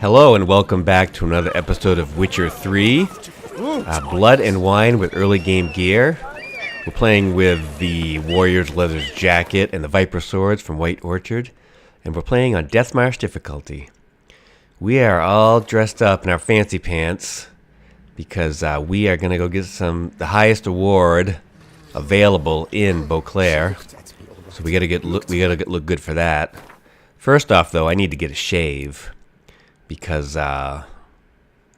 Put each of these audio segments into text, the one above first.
Hello and welcome back to another episode of Witcher 3, Blood and Wine with early game gear. We're playing with the Warrior's Leather's Jacket and the Viper Swords from White Orchard, and we're playing on Deathmarch difficulty. We are all dressed up in our fancy pants because we are going to go get the highest award available in Beauclair. So we got to look good for that. First off, though, I need to get a shave because I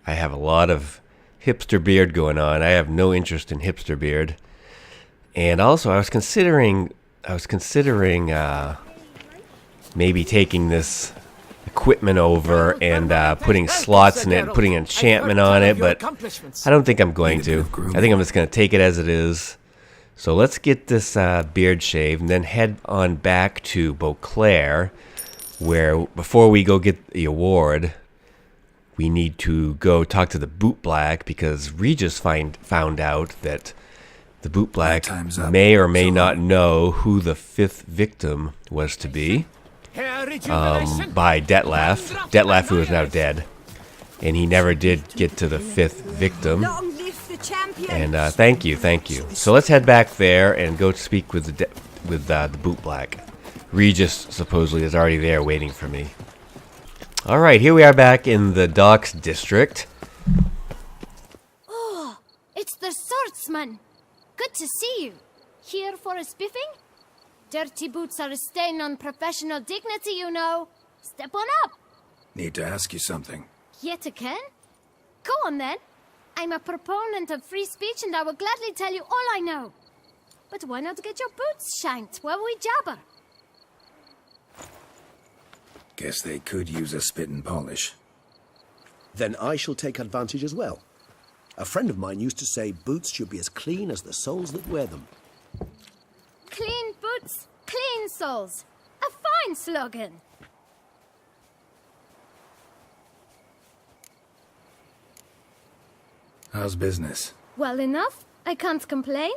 have a lot of hipster beard going on. I have no interest in hipster beard. And also, I was considering maybe taking this equipment over and putting slots in it and putting enchantment on it, but I don't think I'm going to. I think I'm just going to take it as it is. So let's get this beard shaved and then head on back to Beauclair, where before we go get the award, we need to go talk to the bootblack because Regis found out that the bootblack may or may not know who the fifth victim was to be by Detlaf, who is now dead. And he never did get to the fifth victim. And thank you. So let's head back there and go speak with the bootblack. Regis supposedly is already there waiting for me. Alright, here we are back in the Docks District. Oh, it's the swordsman. Good to see you. Here for a spiffing? Dirty boots are a stain on professional dignity, you know. Step on up. Need to ask you something. Yet again? Go on then. I'm a proponent of free speech and I will gladly tell you all I know. But why not get your boots shanked while we jabber? Guess they could use a spit and polish. Then I shall take advantage as well. A friend of mine used to say boots should be as clean as the soles that wear them. Clean boots, clean soles. A fine slogan. How's business? Well enough. I can't complain.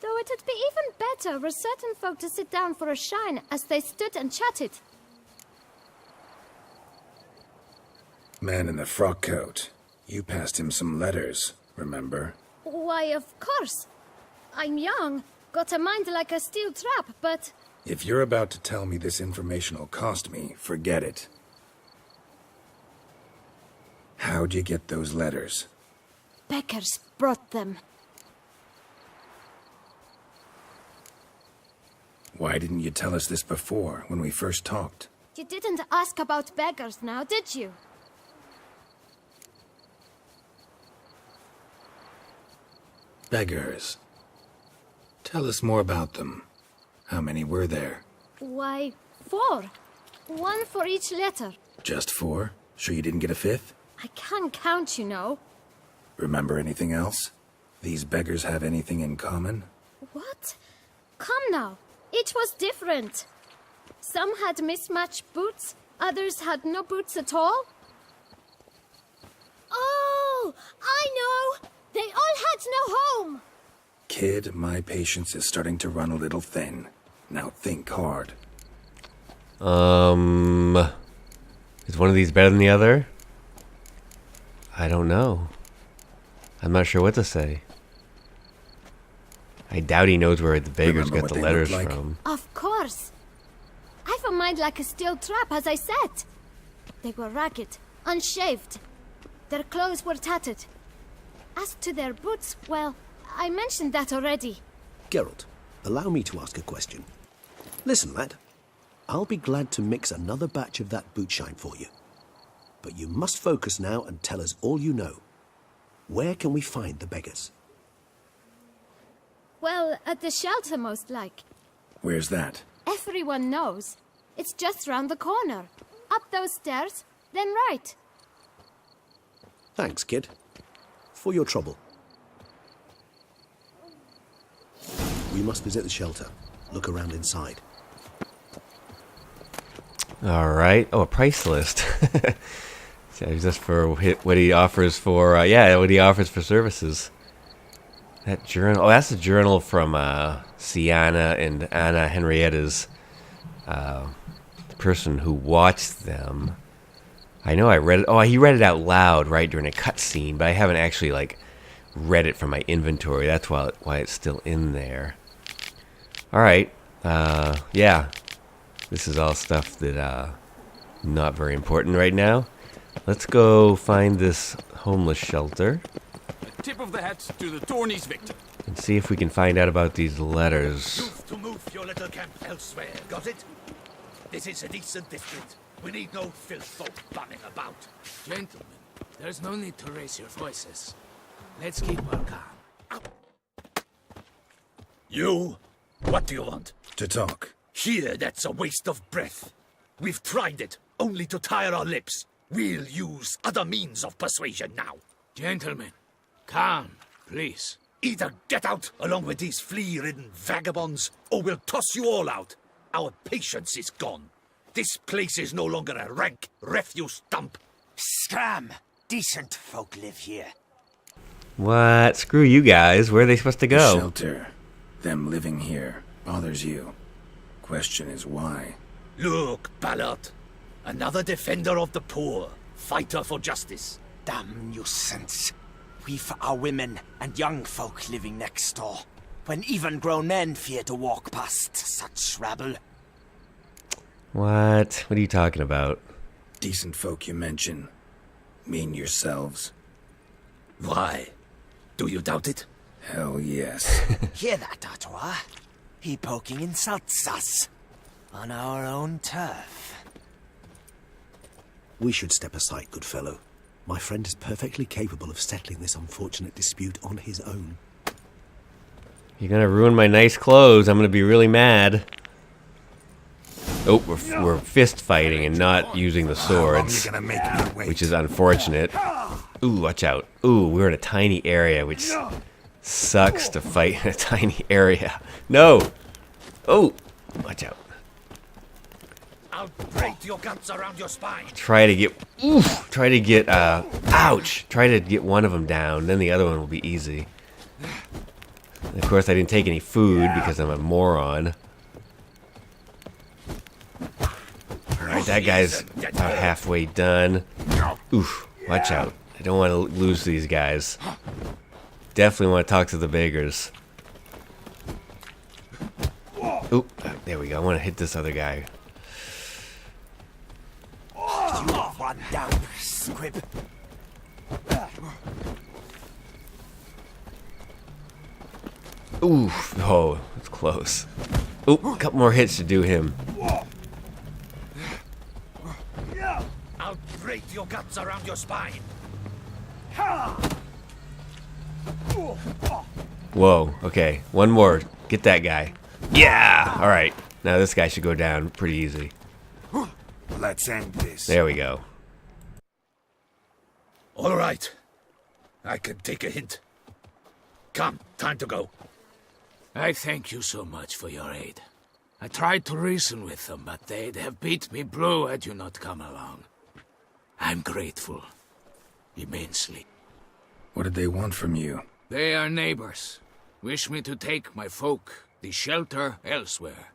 Though it'd be even better for certain folk to sit down for a shine as they stood and chatted. Man in the frock coat. You passed him some letters, remember? Why, of course. I'm young, got a mind like a steel trap, but... If you're about to tell me this information will cost me, forget it. How'd you get those letters? Beggars brought them. Why didn't you tell us this before, when we first talked? You didn't ask about beggars now, did you? Beggars. Tell us more about them. How many were there? Why, 4. 1 for each letter. Just 4? Sure you didn't get a 5th? I can't count, you know. Remember anything else? These beggars have anything in common? What? Come now. Each was different. Some had mismatched boots, others had no boots at all. Oh, I know! They all had no home! Kid, my patience is starting to run a little thin. Now think hard. Is one of these better than the other? I don't know. I'm not sure what to say. I doubt he knows where the beggars got the letters from. Of course. I've a mind like a steel trap, as I said. They were ragged, unshaved. Their clothes were tattered. As to their boots, well, I mentioned that already. Geralt, allow me to ask a question. Listen, lad. I'll be glad to mix another batch of that boot shine for you. But you must focus now and tell us all you know. Where can we find the beggars? Well, at the shelter, most like. Where's that? Everyone knows. It's just round the corner. Up those stairs, then right. Thanks, kid. For your trouble. We must visit the shelter. Look around inside. Alright. Oh, a price list. So just for what he offers for, what he offers for services. That journal. Oh, that's a journal from Syanna and Anna Henrietta's person who watched them. I know I read it. Oh, he read it out loud right during a cutscene, but I haven't actually like read it from my inventory. That's why it's still in there. All right. Yeah. This is all stuff that not very important right now. Let's go find this homeless shelter. A tip of the hat to the Tourney's victim. And see if we can find out about these letters. Move your little camp elsewhere, got it? This is a decent district. We need no filth folk bunning about. Gentlemen, there's no need to raise your voices. Let's keep our calm. You? What do you want? To talk. Here, that's a waste of breath. We've tried it, only to tire our lips. We'll use other means of persuasion now. Gentlemen, calm, please. Either get out along with these flea-ridden vagabonds, or we'll toss you all out. Our patience is gone. This place is no longer a rank refuse dump. Scram! Decent folk live here. What? Screw you guys. Where are they supposed to The go? shelter. Them living here bothers you. Question is why. Look, Ballard. Another defender of the poor. Fighter for justice. Damn nuisance. We've our women and young folk living next door, when even grown men fear to walk past such rabble. What? What are you talking about? Decent folk you mention. Mean yourselves. Why? Do you doubt it? Hell yes. Hear that, Artois? He poking insults us. On our own turf. We should step aside, good fellow. My friend is perfectly capable of settling this unfortunate dispute on his own. You're gonna ruin my nice clothes. I'm gonna be really mad. Oh, we're fist fighting and not using the swords, You're gonna make me wait. which is unfortunate. Ooh, watch out. Ooh, we're in a tiny area, which sucks to fight in a tiny area. No! Oh, watch out. I'll break your guts around your spine. Try to get, ouch! Try to get one of them down, then the other one will be easy. And of course, I didn't take any food because I'm a moron. Alright, that guy's about halfway done. Oof, watch out. I don't want to lose these guys. Definitely want to talk to the beggars. Oop, there we go. I want to hit this other guy. You run down, squib. Ooh, oh, it's close. Oop, a couple more hits to do him. I'll break your guts around your spine. Whoa, okay. One more. Get that guy. Yeah! Alright. Now this guy should go down pretty easy. Let's end this. There we go. All right. I can take a hint. Come, time to go. I thank you so much for your aid. I tried to reason with them, but they'd have beat me blue had you not come along. I'm grateful. Immensely. What did they want from you? They are neighbors. Wish me to take my folk, the shelter, elsewhere.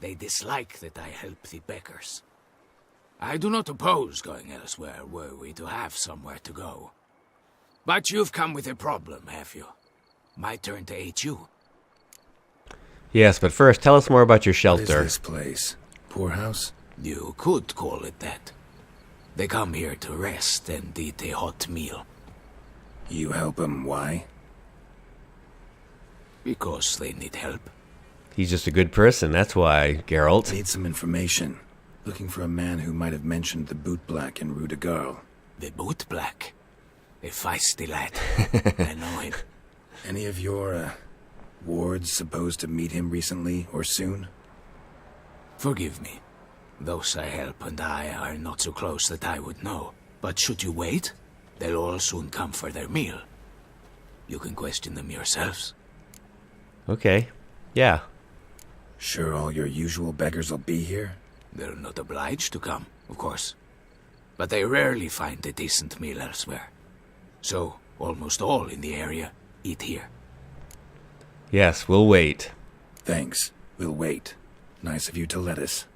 They dislike that I help the beggars. I do not oppose going elsewhere were we to have somewhere to go. But you've come with a problem, have you? My turn to aid you. Yes, but first, tell us more about your What is shelter. this place? Poorhouse? You could call it that. They come here to rest and eat a hot meal. You help them, why? Because they need help. He's just a good person, that's why, Geralt. Need some information. Looking for a man who might have mentioned the bootblack in Rue de Garl. The bootblack. A feisty lad. I know him. Any of your, wards supposed to meet him recently or soon? Forgive me. Those I help and I are not so close that I would know. But should you wait, they'll all soon come for their meal. You can question them yourselves. Okay. Yeah. Sure all your usual beggars will be here? They're not obliged to come, of course. But they rarely find a decent meal elsewhere. So, almost all in the area eat here. Yes, we'll wait. Thanks. We'll wait. Nice of you to let us.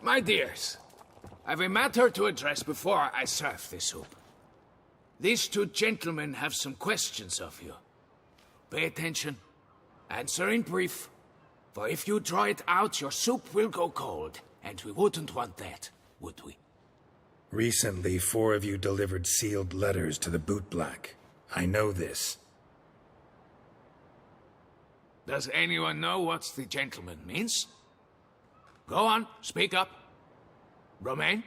My dears, I've a matter to address before I serve this soup. These two gentlemen have some questions of you. Pay attention. Answer in brief. For if you draw it out, your soup will go cold. And we wouldn't want that, would we? Recently, 4 of you delivered sealed letters to the bootblack. I know this. Does anyone know what the gentleman means? Go on, speak up. Romain?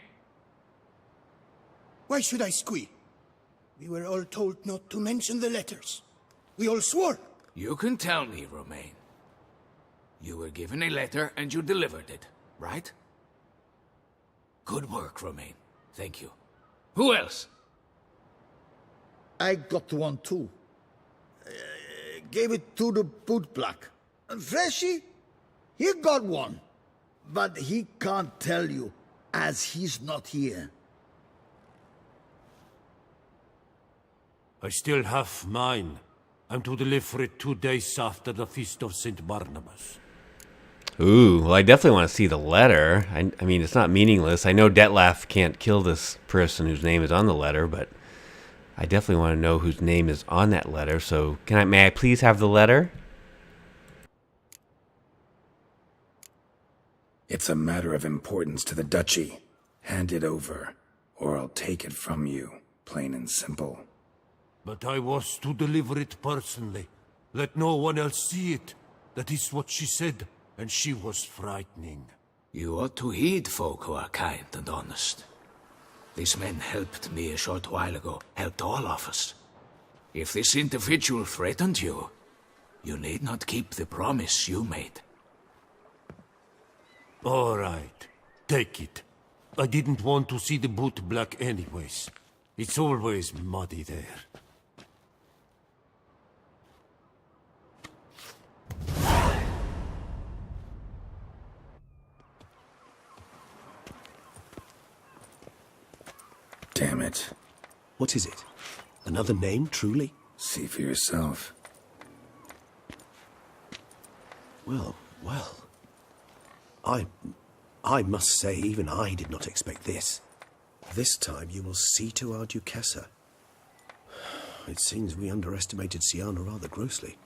Why should I squeal? We were all told not to mention the letters. We all swore. You can tell me, Romain. You were given a letter and you delivered it, right? Good work, Romain. Thank you. Who else? I got one too. Gave it to the bootblack. And Freshy, he got one. But he can't tell you, as he's not here. I still have mine. I'm to deliver it 2 days after the Feast of St. Barnabas. Ooh, well, I definitely want to see the letter. I mean, it's not meaningless. I know Detlef can't kill this person whose name is on the letter, but I definitely want to know whose name is on that letter. So, may I please have the letter? It's a matter of importance to the duchy. Hand it over, or I'll take it from you, plain and simple. But I was to deliver it personally. Let no one else see it. That is what she said, and she was frightening. You ought to heed folk who are kind and honest. These men helped me a short while ago, helped all of us. If this individual threatened you, you need not keep the promise you made. All right, take it. I didn't want to see the bootblack anyways. It's always muddy there. Damn it. What is it? Another name, truly? See for yourself. Well. I must say, even I did not expect this. This time you will see to our Duchessa. It seems we underestimated Syanna rather grossly.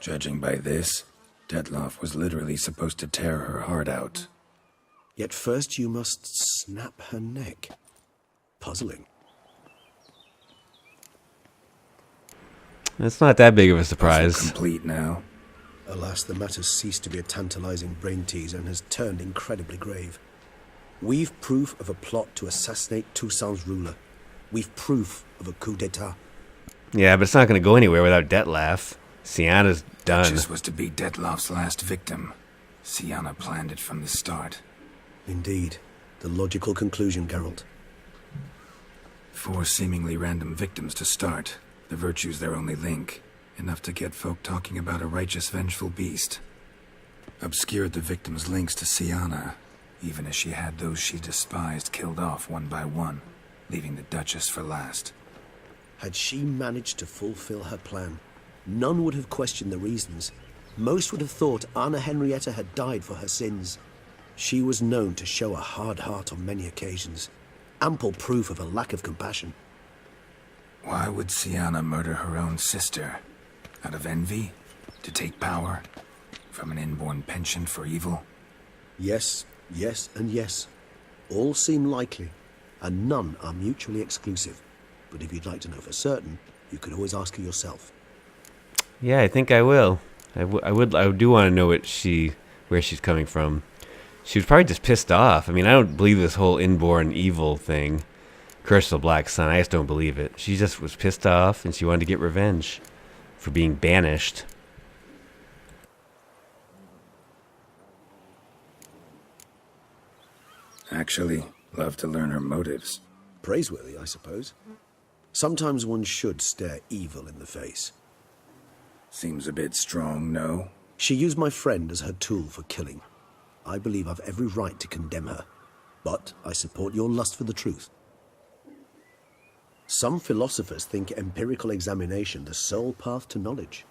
Judging by this, Detlef was literally supposed to tear her heart out. Yet first you must snap her neck. Puzzling. It's not that big of a surprise. Puzzle complete now. Alas, the matter's ceased to be a tantalizing brain tease and has turned incredibly grave. We've proof of a plot to assassinate Toussaint's ruler. We've proof of a coup d'etat. Yeah, but it's not going to go anywhere without Detlef. Syanna's done. Duchess was to be Detlef's last victim. Syanna planned it from the start. Indeed. The logical conclusion, Geralt. 4 seemingly random victims to start. The virtue's their only link. Enough to get folk talking about a righteous, vengeful beast. Obscured the victims' links to Syanna, even as she had those she despised killed off one by one, leaving the Duchess for last. Had she managed to fulfill her plan, none would have questioned the reasons. Most would have thought Anna Henrietta had died for her sins. She was known to show a hard heart on many occasions. Ample proof of a lack of compassion. Why would Syanna murder her own sister? Out of envy? To take power? From an inborn penchant for evil? Yes, and yes. All seem likely, and none are mutually exclusive. But if you'd like to know for certain, you could always ask her yourself. Yeah, I think I will. I do want to know where she's coming from. She was probably just pissed off. I mean, I don't believe this whole inborn evil thing. Curse of the Black Sun, I just don't believe it. She just was pissed off, and she wanted to get revenge for being banished. Actually, love to learn her motives. Praiseworthy, I suppose. Sometimes one should stare evil in the face. Seems a bit strong, no? She used my friend as her tool for killing. I believe I've every right to condemn her. But I support your lust for the truth. Some philosophers think empirical examination the sole path to knowledge.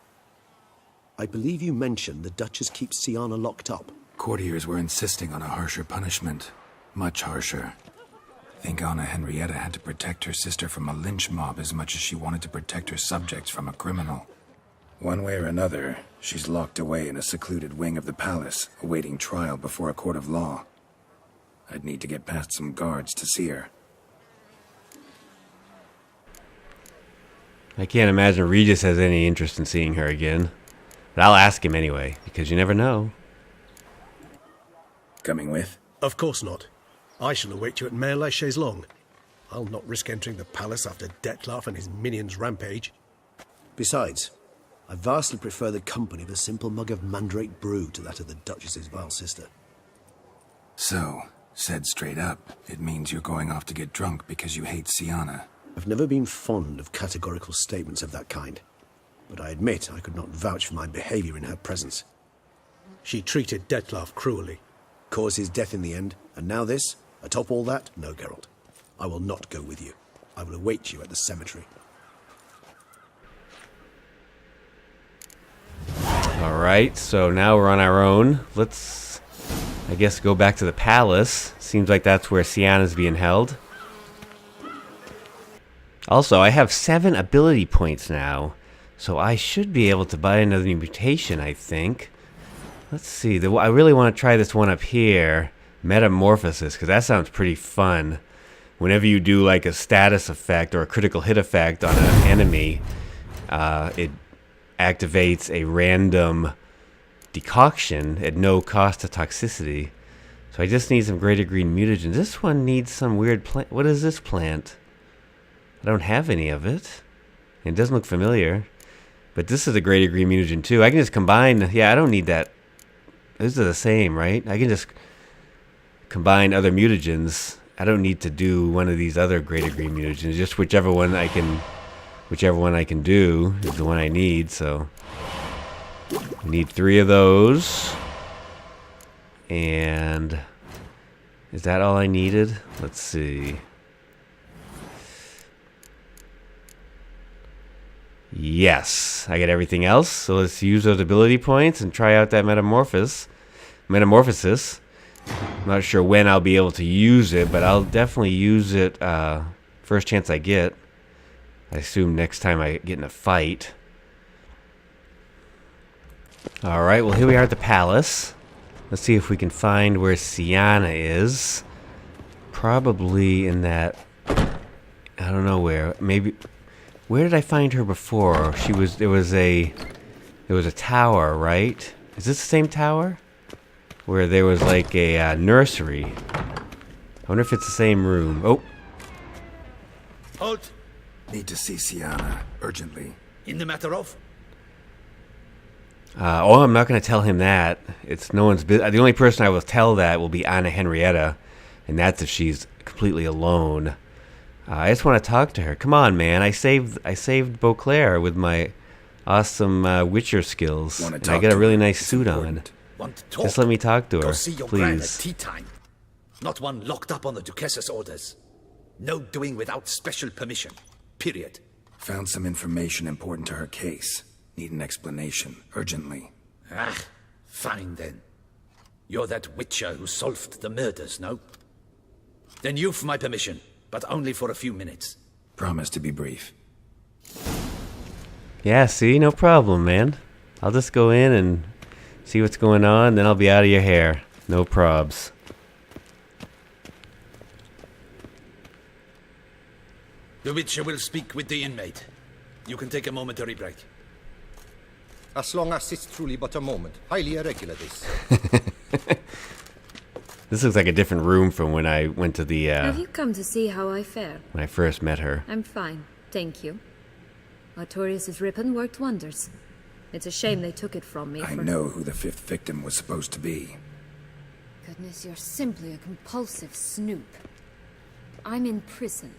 I believe you mentioned the Duchess keeps Syanna locked up. Courtiers were insisting on a harsher punishment. Much harsher. Think Anna Henrietta had to protect her sister from a lynch mob as much as she wanted to protect her subjects from a criminal. One way or another, she's locked away in a secluded wing of the palace, awaiting trial before a court of law. I'd need to get past some guards to see her. I can't imagine Regis has any interest in seeing her again. But I'll ask him anyway, because you never know. Coming with? Of course not. I shall await you at Mare la Chaise-Longue. I'll not risk entering the palace after Dettlaff and his minions rampage. Besides, I vastly prefer the company of a simple mug of mandrake brew to that of the Duchess's vile sister. So, said straight up, it means you're going off to get drunk because you hate Syanna. I've never been fond of categorical statements of that kind, but I admit I could not vouch for my behavior in her presence. She treated Dettlaff cruelly, caused his death in the end, and now this? Atop all that? No, Geralt. I will not go with you. I will await you at the cemetery. Alright, so now we're on our own. Let's, I guess, go back to the palace. Seems like that's where Syanna's being held. Also, I have 7 ability points now, so I should be able to buy another mutation, I think. Let's see, I really want to try this one up here, Metamorphosis, because that sounds pretty fun. Whenever you do like a status effect or a critical hit effect on an enemy, it activates a random decoction at no cost to toxicity. So I just need some greater green mutagens. This one needs some weird plant. What is this plant? I don't have any of it. It doesn't look familiar. But this is a greater green mutagen too. I can just combine. Yeah, I don't need that. These are the same, right? I can just combine other mutagens. I don't need to do one of these other greater green mutagens. Just whichever one I can do is the one I need. So I need 3 of those. And is that all I needed? Let's see. Yes, I get everything else. So let's use those ability points and try out that metamorphosis. I'm not sure when I'll be able to use it, but I'll definitely use it first chance I get. I assume next time I get in a fight. Alright, well here we are at the palace. Let's see if we can find where Syanna is. Probably in that... I don't know where. Maybe... Where did I find her before? There was a tower, right? Is this the same tower? Where there was like a nursery. I wonder if it's the same room. Oh. Halt! Need to see Syanna, urgently. In the matter of? I'm not going to tell him that. It's no one's business. The only person I will tell that will be Anna Henrietta, and that's if she's completely alone. I just want to talk to her. Come on, man. I saved Beauclair with my awesome Witcher skills, and I got a really nice suit on. Just let me talk to her, see your gran at please. tea time. Not one locked up on the Duchess's orders. No doing without special permission. Period. Found some information important to her case. Need an explanation, urgently. Ah, fine then. You're that Witcher who solved the murders, no? Then you've my permission, but only for a few minutes. Promise to be brief. Yeah, see? No problem, man. I'll just go in and see what's going on, then I'll be out of your hair. No probs. The Witcher will speak with the inmate. You can take a momentary break. As long as it's truly but a moment. Highly irregular, this. This looks like a different room from when I went to the, Have you come to see how I fare? when I first met her. I'm fine, thank you. Artorius' ribbon worked wonders. It's a shame they took it from me. I know who the 5th victim was supposed to be. Goodness, you're simply a compulsive snoop. I'm in prison.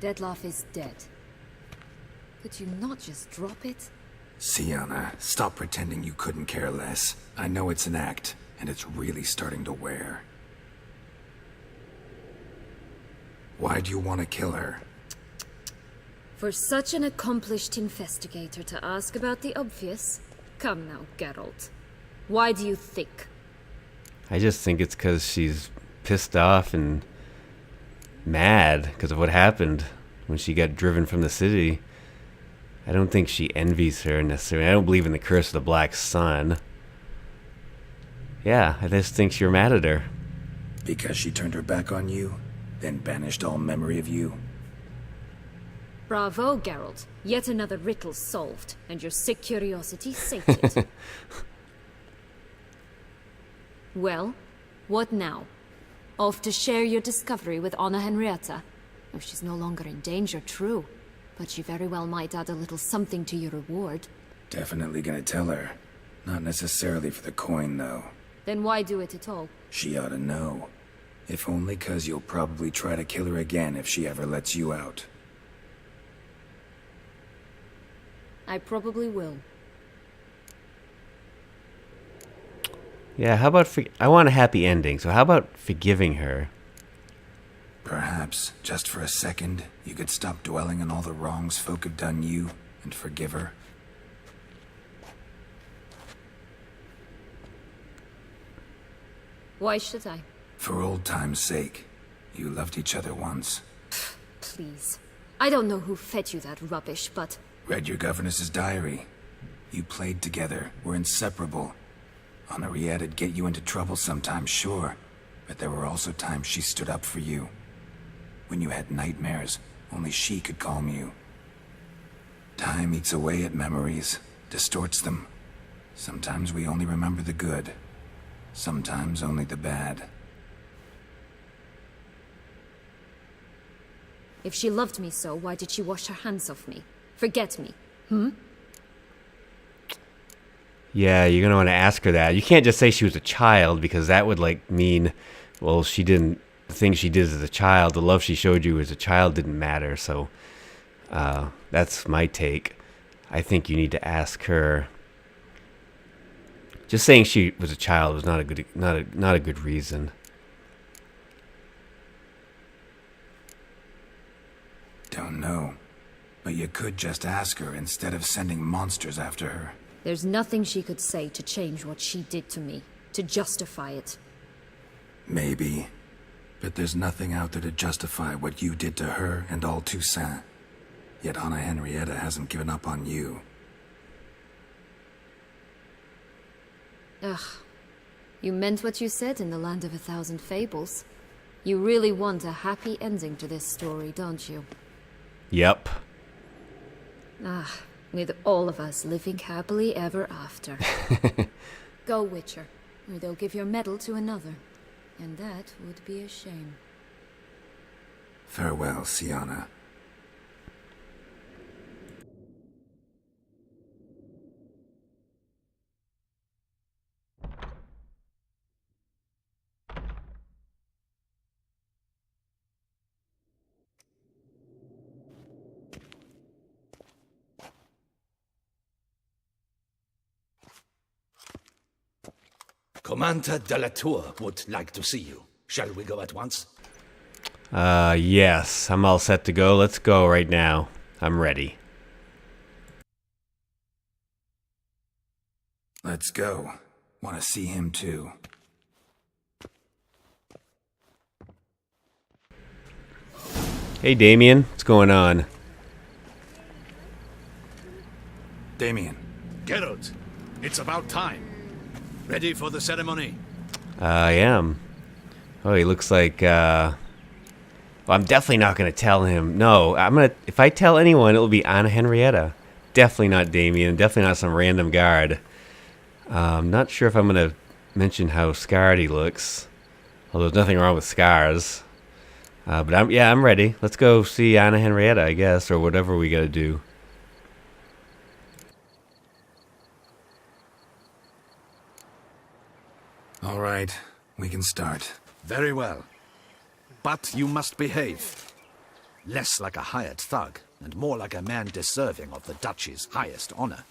Dettlaff is dead. Could you not just drop it? Syanna, stop pretending you couldn't care less. I know it's an act, and it's really starting to wear. Why do you want to kill her? For such an accomplished investigator to ask about the obvious? Come now, Geralt. Why do you think? I just think it's because she's pissed off and mad because of what happened when she got driven from the city. I don't think she envies her necessarily. I don't believe in the curse of the Black Sun. Yeah, I just think you're mad at her. Because she turned her back on you, then banished all memory of you? Bravo, Geralt. Yet another riddle solved, and your sick curiosity sated. Well, what now? Off to share your discovery with Anna Henrietta? Oh, she's no longer in danger, true. But she very well might add a little something to your reward. Definitely gonna tell her. Not necessarily for the coin, though. Then why do it at all? She ought to know. If only 'cause you'll probably try to kill her again if she ever lets you out. I probably will. Yeah, how about... I want a happy ending, so how about forgiving her? Perhaps, just for a second, you could stop dwelling on all the wrongs folk have done you and forgive her. Why should I? For old time's sake. You loved each other once. Please. I don't know who fed you that rubbish, but... Read your governess's diary. You played together, were inseparable. Anna Henrieta'd get you into trouble sometimes, sure. But there were also times she stood up for you. When you had nightmares, only she could calm you. Time eats away at memories, distorts them. Sometimes we only remember the good. Sometimes only the bad. If she loved me so, why did she wash her hands off me? Forget me, Yeah, you're gonna want to ask her that. You can't just say she was a child, because that would, like, mean, well, she didn't... The things she did as a child, the love she showed you as a child didn't matter, so... that's my take. I think you need to ask her... Just saying she was a child was not a good reason. Don't know. But you could just ask her instead of sending monsters after her. There's nothing she could say to change what she did to me, to justify it. Maybe. But there's nothing out there to justify what you did to her and all Toussaint. Yet Anna Henrietta hasn't given up on you. Ugh. You meant what you said in the Land of a Thousand Fables. You really want a happy ending to this story, don't you? Yep. Ah, with all of us living happily ever after. Go, Witcher, or they'll give your medal to another. And that would be a shame. Farewell, Syanna. Commander de la Tour would like to see you. Shall we go at once? Yes. I'm all set to go. Let's go right now. I'm ready. Let's go. Want to see him too. Hey, Damien. What's going on? Damien. Geralt, it's about time. Ready for the ceremony? I am. Oh, he looks like, well, I'm definitely not going to tell him. No, if I tell anyone, it'll be Anna Henrietta. Definitely not Damien. Definitely not some random guard. I'm not sure if I'm going to mention how scarred he looks. Although there's nothing wrong with scars. But I'm ready. Let's go see Anna Henrietta, I guess, or whatever we got to do. All right, we can start. Very well. But you must behave. Less like a hired thug, and more like a man deserving of the Duchy's highest honor.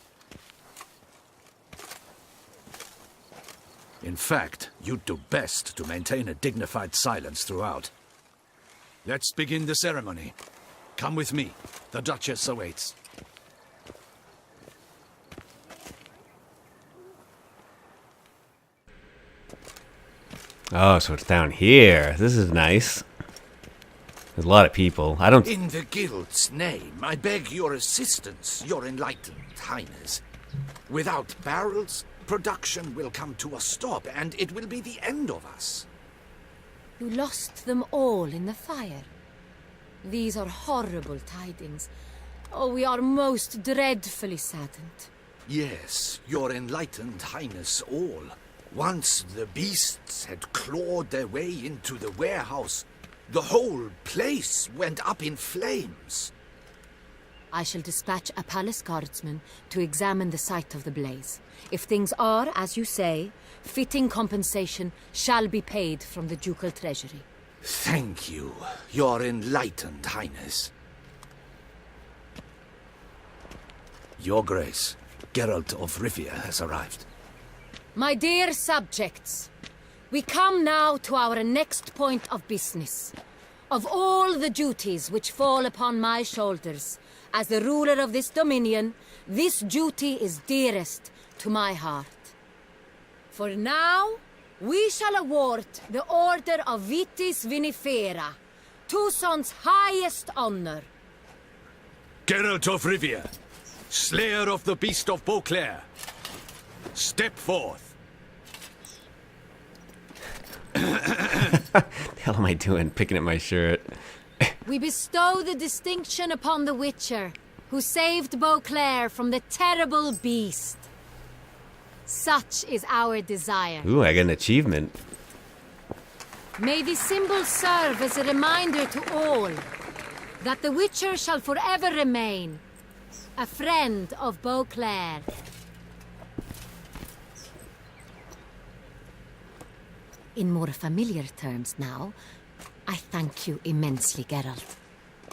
In fact, you'd do best to maintain a dignified silence throughout. Let's begin the ceremony. Come with me. The Duchess awaits. Oh, so it's down here. This is nice. There's a lot of people. I don't... In the guild's name, I beg your assistance, your enlightened highness. Without barrels, production will come to a stop, and it will be the end of us. You lost them all in the fire. These are horrible tidings. Oh, we are most dreadfully saddened. Yes, your enlightened highness all. Once the beasts had clawed their way into the warehouse, the whole place went up in flames. I shall dispatch a palace guardsman to examine the site of the blaze. If things are, as you say, fitting compensation shall be paid from the ducal treasury. Thank you, your enlightened highness. Your Grace, Geralt of Rivia has arrived. My dear subjects, we come now to our next point of business. Of all the duties which fall upon my shoulders, as the ruler of this dominion, this duty is dearest to my heart. For now, we shall award the Order of Vitis Vinifera, Toussaint's highest honor. Geralt of Rivia, Slayer of the Beast of Beauclair, step forth. The hell am I doing? Picking at my shirt. We bestow the distinction upon the Witcher, who saved Beauclair from the terrible beast. Such is our desire. Ooh, I got an achievement. May the symbol serve as a reminder to all that the Witcher shall forever remain a friend of Beauclair. In more familiar terms now, I thank you immensely, Geralt.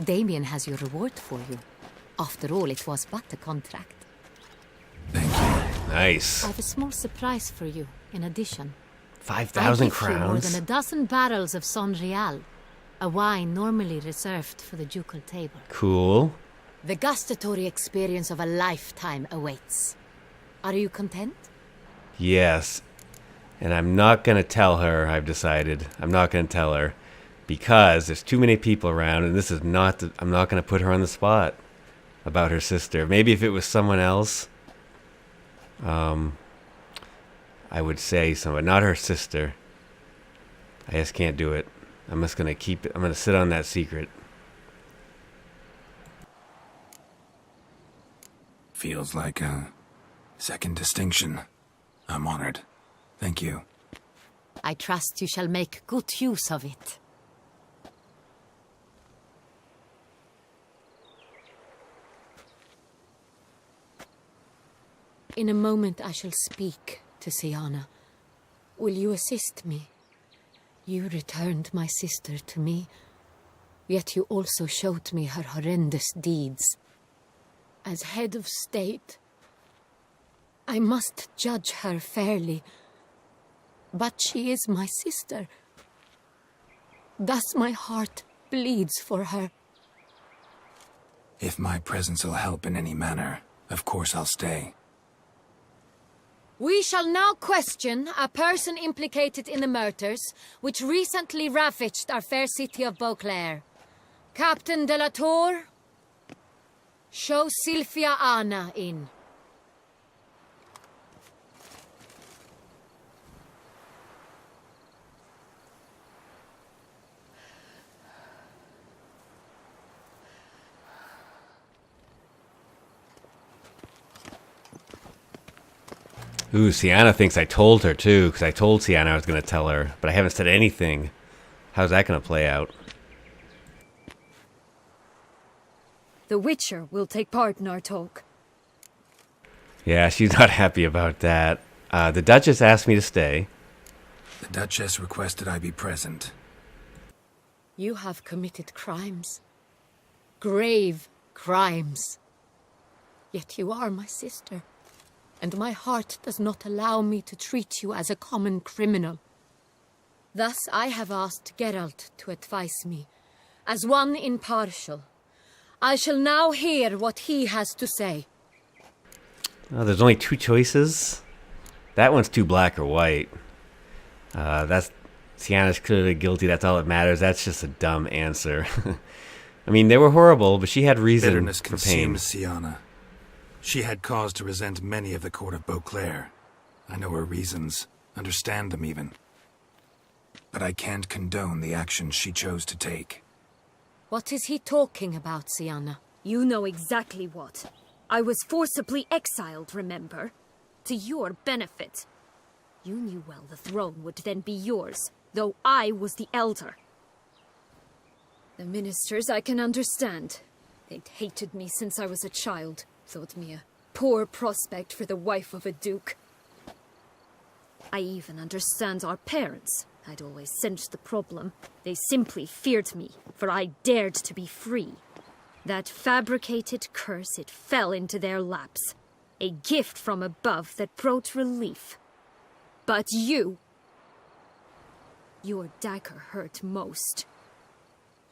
Damien has your reward for you. After all, it was but a contract. Nice. I have a small surprise for you, in addition. 5,000 crowns? More than a dozen barrels of Sonreal, a wine normally reserved for the ducal table. Cool. The gustatory experience of a lifetime awaits. Are you content? Yes. And I'm not going to tell her, I've decided. I'm not going to tell her. Because there's too many people around, and this is not... I'm not going to put her on the spot about her sister. Maybe if it was someone else, I would say something. Not her sister. I just can't do it. I'm just going to keep it. I'm going to sit on that secret. Feels like a second distinction. I'm honored. Thank you. I trust you shall make good use of it. In a moment I shall speak to Syanna. Will you assist me? You returned my sister to me, yet you also showed me her horrendous deeds. As head of state, I must judge her fairly. But she is my sister. Thus my heart bleeds for her. If my presence will help in any manner, of course I'll stay. We shall now question a person implicated in the murders which recently ravaged our fair city of Beauclair. Captain de la Tour, show Sylvia Anna in. Ooh, Syanna thinks I told her too, because I told Syanna I was going to tell her, but I haven't said anything. How's that going to play out? The Witcher will take part in our talk. Yeah, she's not happy about that. The Duchess asked me to stay. The Duchess requested I be present. You have committed crimes. Grave crimes. Yet you are my sister. And my heart does not allow me to treat you as a common criminal. Thus I have asked Geralt to advise me, as one impartial. I shall now hear what he has to say. Oh, there's only two choices. That one's too black or white. That's Syanna's clearly guilty, that's all that matters. That's just a dumb answer. I mean, they were horrible, but she had reason Bitterness for pain. consumed Syanna. She had cause to resent many of the court of Beauclair. I know her reasons, understand them even. But I can't condone the actions she chose to take. What is he talking about, Syanna? You know exactly what. I was forcibly exiled, remember? To your benefit. You knew well the throne would then be yours, though I was the elder. The ministers I can understand. They'd hated me since I was a child, thought me a poor prospect for the wife of a duke. I even understand our parents. I'd always sensed the problem. They simply feared me, for I dared to be free. That fabricated curse, it fell into their laps. A gift from above that brought relief. But you... Your dagger hurt most.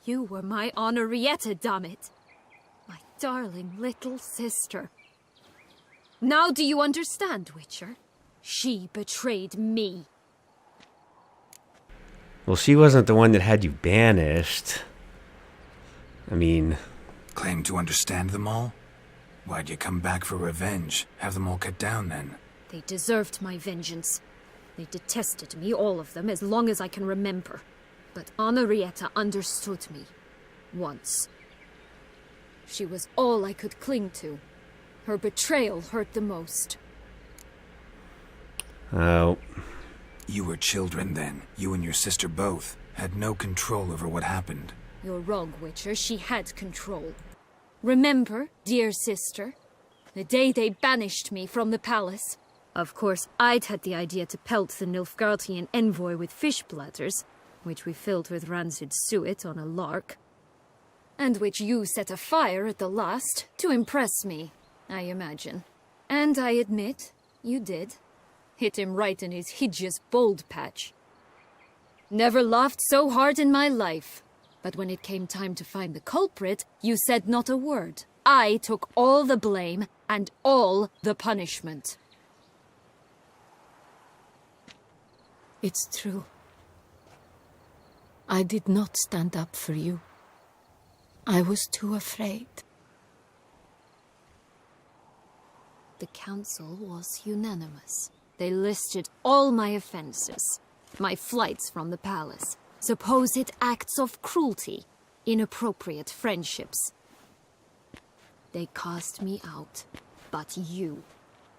You were my Henrietta, dammit. My darling little sister. Now do you understand, Witcher? She betrayed me. Well, she wasn't the one that had you banished. I mean... Claim to understand them all? Why'd you come back for revenge? Have them all cut down, then? They deserved my vengeance. They detested me, all of them, as long as I can remember. But Henrietta understood me. Once. She was all I could cling to. Her betrayal hurt the most. Oh. You were children then. You and your sister both had no control over what happened. You're wrong, Witcher. She had control. Remember, dear sister, the day they banished me from the palace? Of course, I'd had the idea to pelt the Nilfgaardian envoy with fish bladders, which we filled with rancid suet on a lark, and which you set afire at the last to impress me, I imagine. And I admit, you did. Hit him right in his hideous bald patch. Never laughed so hard in my life. But when it came time to find the culprit, you said not a word. I took all the blame and all the punishment. It's true. I did not stand up for you. I was too afraid. The council was unanimous. They listed all my offenses. My flights from the palace. Supposed acts of cruelty, inappropriate friendships. They cast me out, but you,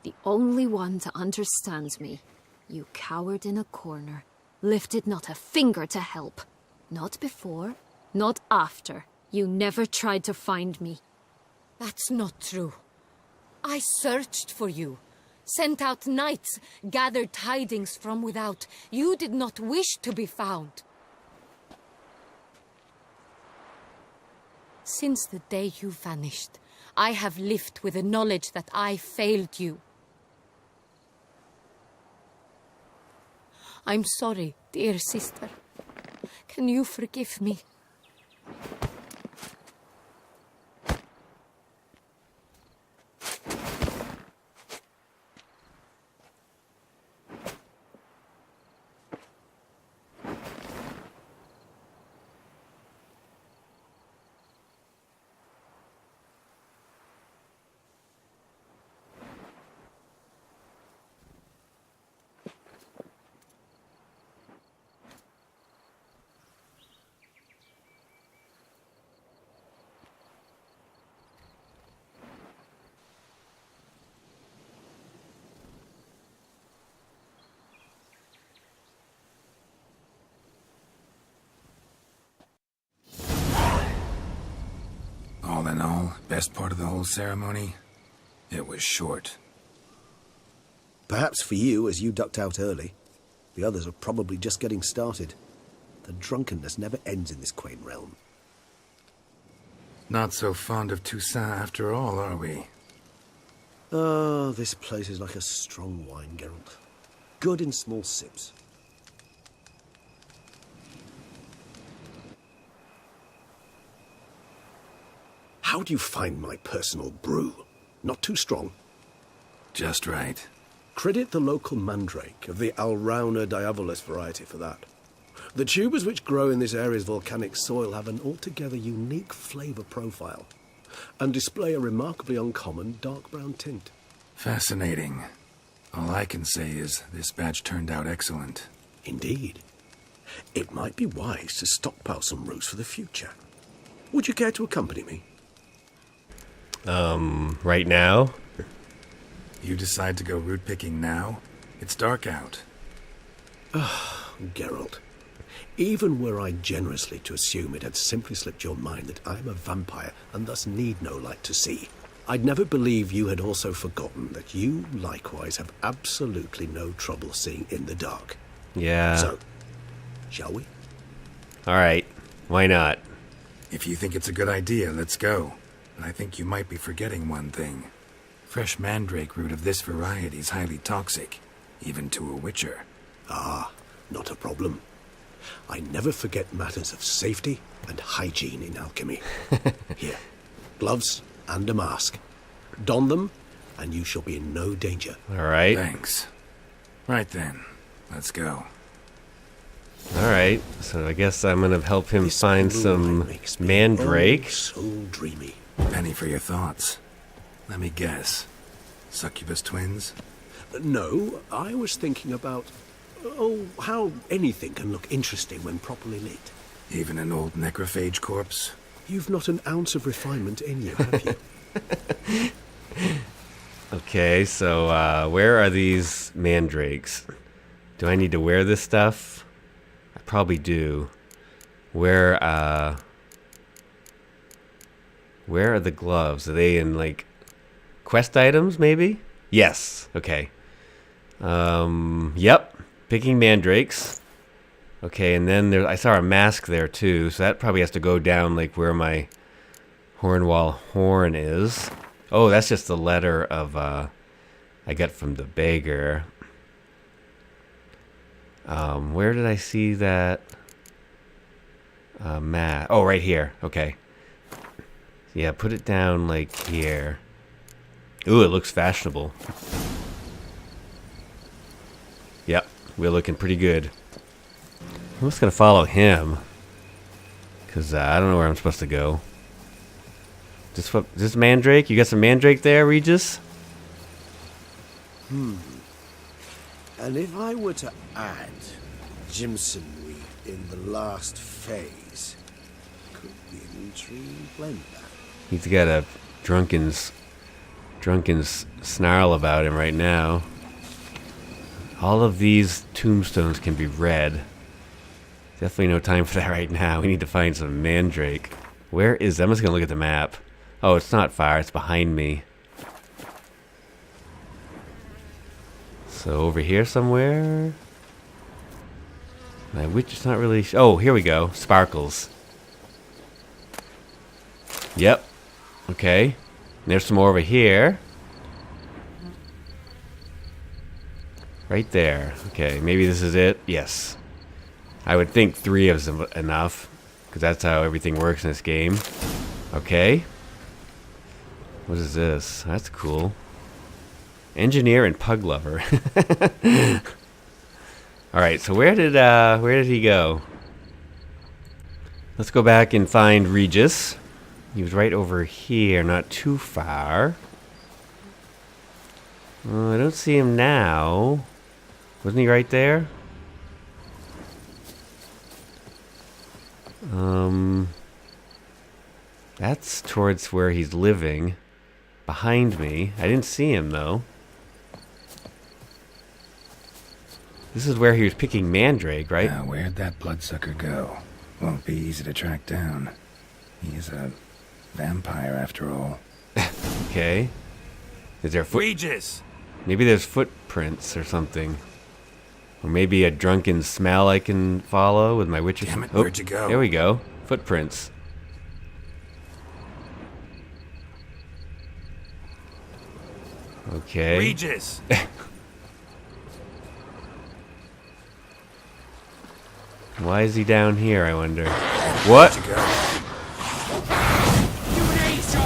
the only one to understand me, you cowered in a corner, lifted not a finger to help. Not before, not after. You never tried to find me. That's not true. I searched for you, sent out knights, gathered tidings from without. You did not wish to be found. Since the day you vanished, I have lived with the knowledge that I failed you. I'm sorry, dear sister. Can you forgive me? All in all, best part of the whole ceremony? It was short. Perhaps for you, as you ducked out early. The others are probably just getting started. The drunkenness never ends in this quaint realm. Not so fond of Toussaints after all, are we? Oh, this place is like a strong wine, Geralt. Good in small sips. How do you find my personal brew? Not too strong? Just right. Credit the local mandrake of the Alrauna diabolus variety for that. The tubers which grow in this area's volcanic soil have an altogether unique flavour profile and display a remarkably uncommon dark brown tint. Fascinating. All I can say is this batch turned out excellent. Indeed. It might be wise to stockpile some roots for the future. Would you care to accompany me? Right now? You decide to go root picking now? It's dark out. Geralt, even were I generously to assume it had simply slipped your mind that I am a vampire and thus need no light to see, I'd never believe you had also forgotten that you likewise have absolutely no trouble seeing in the dark. Yeah. So, shall we? Alright, why not? If you think it's a good idea, let's go. But I think you might be forgetting one thing. Fresh mandrake root of this variety is highly toxic, even to a witcher. Ah, not a problem. I never forget matters of safety and hygiene in alchemy. Here, gloves and a mask. Don them, and you shall be in no danger. Alright. Thanks. Right then, let's go. Alright, so I guess I'm gonna help him find some mandrake. Oh, so dreamy. Penny for your thoughts. Let me guess. Succubus twins? No, I was thinking about... how anything can look interesting when properly lit. Even an old necrophage corpse? You've not an ounce of refinement in you, have you? Okay, so where are these mandrakes? Do I need to wear this stuff? I probably do. Where are the gloves? Are they in, like, quest items, maybe? Yes. Okay. Yep. Picking mandrakes. Okay, and then I saw a mask there, too, so that probably has to go down, like, where my Hornwall horn is. Oh, that's just the letter of, I got from the beggar. Where did I see that map? Oh, right here. Okay. Yeah, put it down, like, here. Ooh, it looks fashionable. Yep, we're looking pretty good. I'm just gonna follow him. Because I don't know where I'm supposed to go. This mandrake? You got some mandrake there, Regis? And if I were to add Jimson wheat in the last phase, could be an intriguing blend that. He's got a drunken snarl about him right now. All of these tombstones can be read. Definitely no time for that right now. We need to find some mandrake. Where is... I'm just going to look at the map. Oh, it's not far. It's behind me. So over here somewhere? My witch is not really... Oh, here we go. Sparkles. Yep. Okay. And there's some more over here. Right there. Okay, maybe this is it. Yes. I would think 3 is enough, because that's how everything works in this game. Okay. What is this? That's cool. Engineer and pug lover. Alright, so where did he go? Let's go back and find Regis. He was right over here, not too far. I don't see him now. Wasn't he right there? That's towards where he's living. Behind me. I didn't see him, though. This is where he was picking mandrake, right? Now, where'd that bloodsucker go? Won't be easy to track down. He is a vampire, after all. Okay. Is there Regis! Maybe there's footprints or something. Or maybe a drunken smell I can follow with my witch's... Damn it, where'd you go? There we go. Footprints. Okay. Regis! Why is he down here, I wonder? What?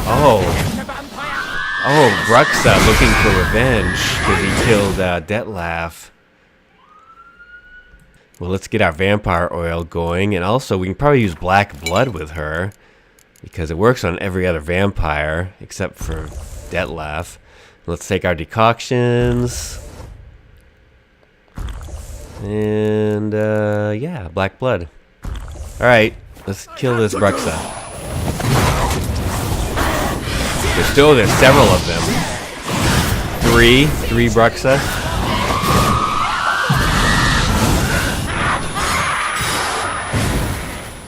Oh. Oh, Bruxa looking for revenge because he killed Detlaf. Well, let's get our vampire oil going, and also we can probably use black blood with her, because it works on every other vampire, except for Detlef. Let's take our decoctions. And, yeah, black blood. Alright, let's kill this Bruxa. There's several of them. Three Bruxa.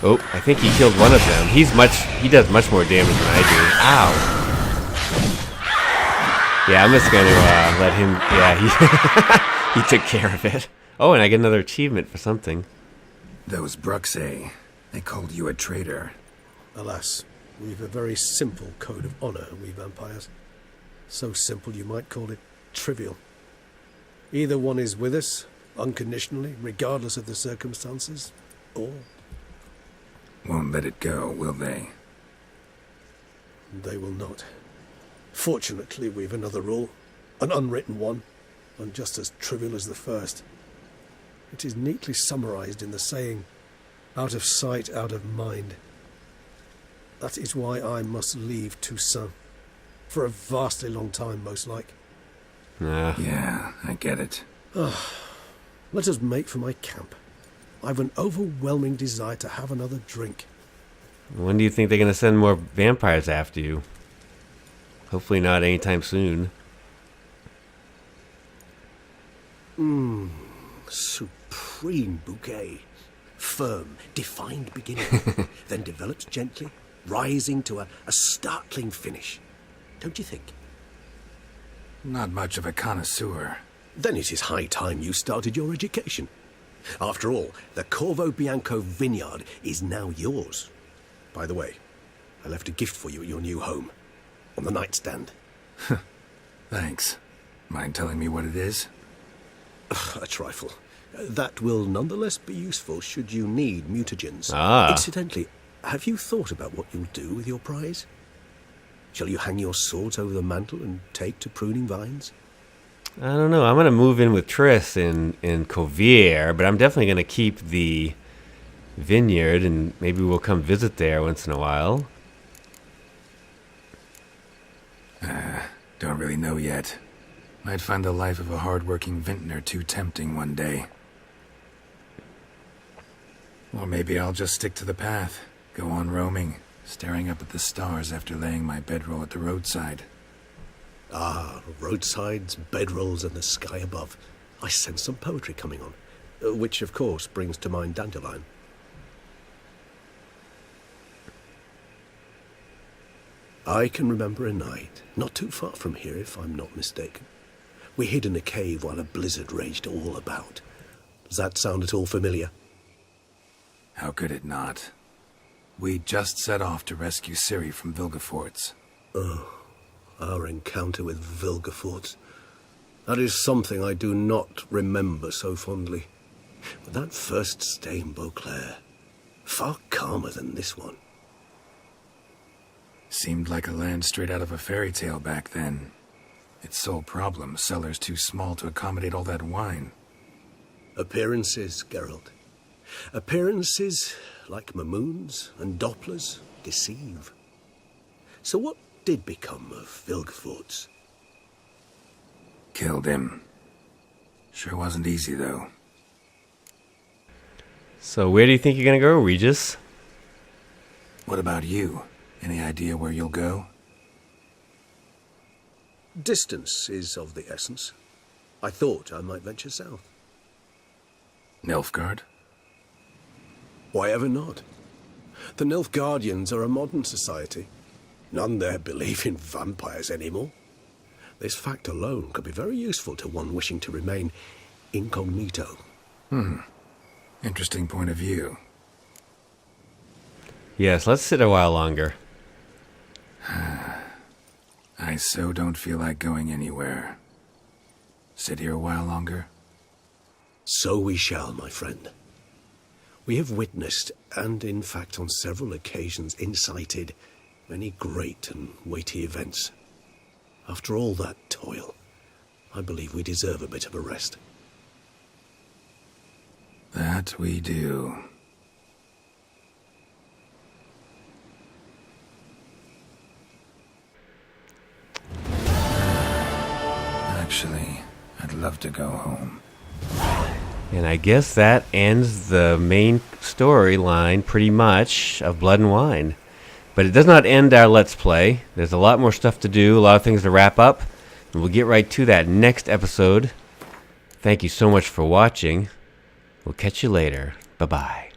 Oh, I think he killed one of them. He does much more damage than I do. Ow. Yeah, I'm just gonna let him. Yeah, he took care of it. Oh, and I get another achievement for something. Those Bruxae, they called you a traitor. Alas, we've a very simple code of honor, we vampires. So simple you might call it trivial. Either one is with us, unconditionally, regardless of the circumstances, or... Won't let it go, will they? They will not. Fortunately, we've another rule, an unwritten one, and just as trivial as the first. It is neatly summarized in the saying, out of sight, out of mind. That is why I must leave Toussaint. For a vastly long time, most like. Yeah, I get it. Let us make for my camp. I've an overwhelming desire to have another drink. When do you think they're going to send more vampires after you? Hopefully not anytime soon. Supreme bouquet. Firm, defined beginning, then develops gently, rising to a startling finish. Don't you think? Not much of a connoisseur. Then it is high time you started your education. After all, the Corvo Bianco vineyard is now yours. By the way, I left a gift for you at your new home. On the nightstand. Thanks. Mind telling me what it is? A trifle. That will nonetheless be useful should you need mutagens. Incidentally, have you thought about what you'll do with your prize? Shall you hang your swords over the mantle and take to pruning vines? I don't know. I'm going to move in with Triss in Covier, but I'm definitely going to keep the vineyard, and maybe we'll come visit there once in a while. Don't really know yet. Might find the life of a hard-working vintner too tempting one day. Or maybe I'll just stick to the path, go on roaming, staring up at the stars after laying my bedroll at the roadside. Roadsides, bedrolls, and the sky above. I sense some poetry coming on, which, of course, brings to mind Dandelion. I can remember a night, not too far from here, if I'm not mistaken. We hid in a cave while a blizzard raged all about. Does that sound at all familiar? How could it not? We just set off to rescue Ciri from Vilgefortz. Our encounter with Vilgefortz. That is something I do not remember so fondly. But that first stay in Beauclair, far calmer than this one. Seemed like a land straight out of a fairy tale back then. Its sole problem, cellars too small to accommodate all that wine. Appearances, Geralt. Appearances, like Mamoons and Dopplers, deceive. So what did become of Vilgefortz? Killed him. Sure wasn't easy, though. So where do you think you're going to go, Regis? What about you? Any idea where you'll go? Distance is of the essence. I thought I might venture south. Nilfgaard? Why ever not? The Nilfgaardians are a modern society. None there believe in vampires anymore. This fact alone could be very useful to one wishing to remain incognito. Interesting point of view. Yes, let's sit a while longer. I so don't feel like going anywhere. Sit here a while longer? So we shall, my friend. We have witnessed, and in fact on several occasions incited, many great and weighty events. After all that toil, I believe we deserve a bit of a rest. That we do. Actually, I'd love to go home. And I guess that ends the main storyline, pretty much, of Blood and Wine. But it does not end our Let's Play. There's a lot more stuff to do, a lot of things to wrap up. And we'll get right to that next episode. Thank you so much for watching. We'll catch you later. Bye-bye.